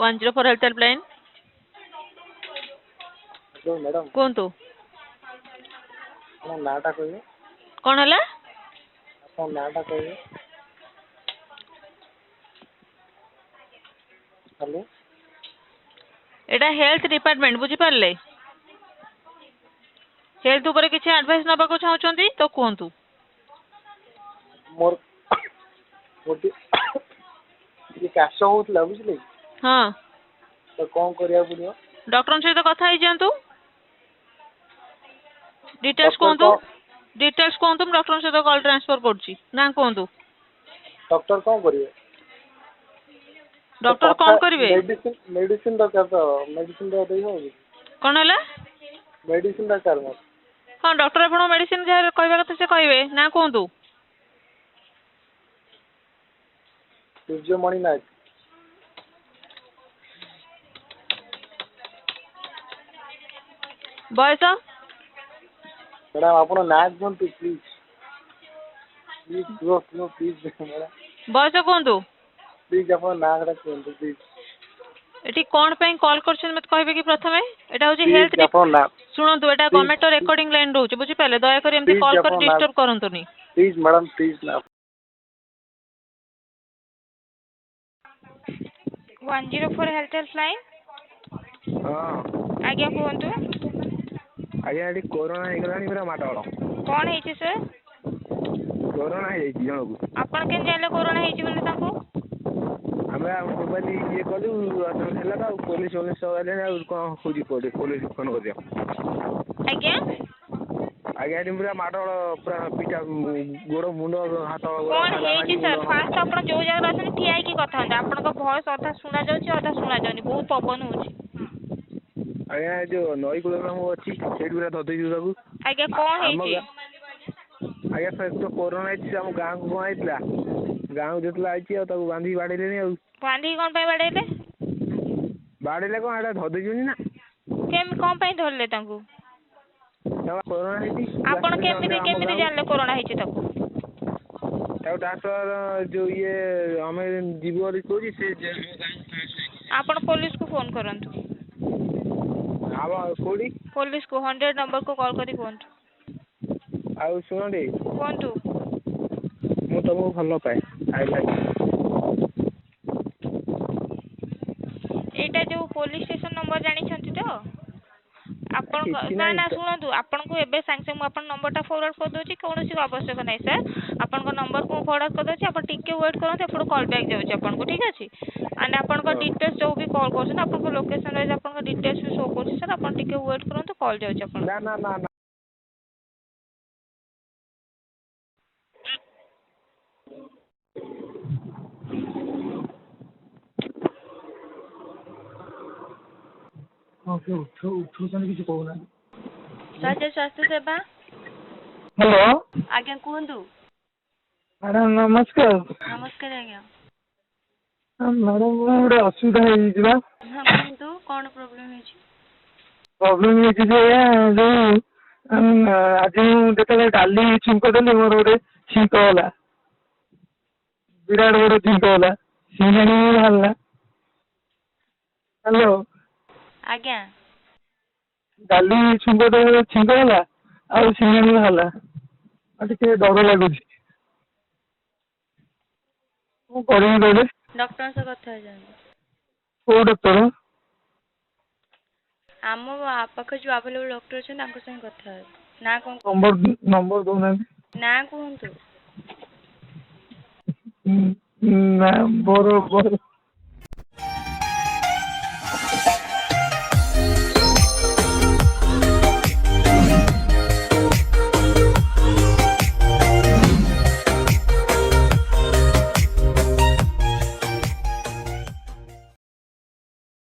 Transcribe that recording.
104 health helpline hello madam कुहतु ଆପଣ ନାଁଟା କହିବେ कौन है ଆପଣ ନାଁଟା କହିବେ हेलो एटा हेल्थ डिपार्टमेंट बुझी पारले हेल्थ ऊपर किसी एडवाइस नबा को चाहउछंती तो कहतु मोर गोटे ये काश होउतला बुझले हाँ तो कौन करिया पड़ियो डॉक्टर सहित कथा ही जानतु डिटेल्स डॉक्टर कहतु डॉक्टर सहित कॉल ट्रांसफर करछि ना कहतु डॉक्टर कौन करिए डॉक्टर कौन करिवे मेडिसिन दरकार तो मेडिसिन दे देई हो कौन है मेडिसिन दरकार मोर हाँ डॉक्टर आपण मेडिसिन जे कहबा कथा से कहबे ना कहतु सूर्यमणि नायक बयस मैडम आपण नायक बनतु please please no please madam बयस कहतु प्लीज आपण नागडा कहतु प्लीज एटी कोन पे कॉल करछन मत कहबे कि प्रथमे एटा होची हेल्थ सुनंतु एटा गवर्नमेंट रिकॉर्डिंग लाइन रहउछ बुझी पहले दया करी एमती कॉल कर डिस्टर्ब करंतुनी प्लीज मैडम प्लीज ना 104 हेल्थ हेल्पलाइन हाँ आज्ञा कहतु आज्ञा ये कोरोना हो गलानी पूरा माडल कौन है सर कोरोना है जनक आपण केन जानले कोरोना है बोली ताको हमें मोबाइल ये कलु है पुलिस पुलिस कौन खोजी पड़े पुलिस फोन कर आज्ञा आज्ञा ये पूरा माडल पूरा पिटा गोड़ मुंड हाथ कौन है सर फास्ट आपण जो जगह रहछन ठिया की कथा हन आपण को वॉइस अधा सुना जाउची अधा सुना जाउनी बहुत पवन होउची आज्ञा जो नई कूल मु अच्छी सेठ पूरा धदई ताकू आज्ञा कौन है आज्ञा सर तो कोरोना हम गाँव को कौन आइला गाँव जो आई बांधी बाड़े बांधी कौन पे बाड़ेले बाड़े कौन एटा धदई ना केम कौन पे धरले तांको कोरोना है आपण केमिति केमिति जानले कोरोना है ताको डॉक्टर जो ये हमें जीव कोजी से आपण पुलिस को फोन करंतु कोड़ी पुलिस को 100 नंबर को कॉल करी कोंतु आउ सुनंडी कोंतु मु तुमको भलो पाए आई लाइक एटा जो पुलिस स्टेशन नंबर जानि छंती तो आपण ना ना सुनंतु आपण को एबे सांग से मु आपण नंबर टा फॉरवर्ड कर दोची कोनोसी आवश्यक नै सर आपण को नंबर को फॉरवर्ड कर दोची आपण टिके वेट करंत आपण कॉल बैक जाउची आपण को ठीक अछि एंड आपण को डिटेल्स जो भी कॉल करछन आपण को लोकेशन वाइज आपण को डिटेल्स भी शो करछि सर आपण टिके वेट करंत कॉल जाउची आपण ना ना ना किसी कहना राज्य स्वास्थ्य सेवा हेलो आज्ञा कहतु मैडम नमस्कार नमस्कार आज्ञा मैडम गोटे असुविधा हो हाँ कहतु कौन प्रोब्लेम है प्रोब्लेम ये जो आज मुझे डाली छुंक देली मोर गोटे छींक गला विराट बड़ छींक गला सींगाणी बाहर हेलो आज्ञा डाली छुंक दे छींक गला आ सींगाणी बाहर टे डर लगुच कर डॉक्टर से कथा जान को डॉक्टर आम पाखे जो अवेलेबल डॉक्टर अच्छे संगे कथा ना कौन नंबर नंबर दौना ना कहतु ना बोर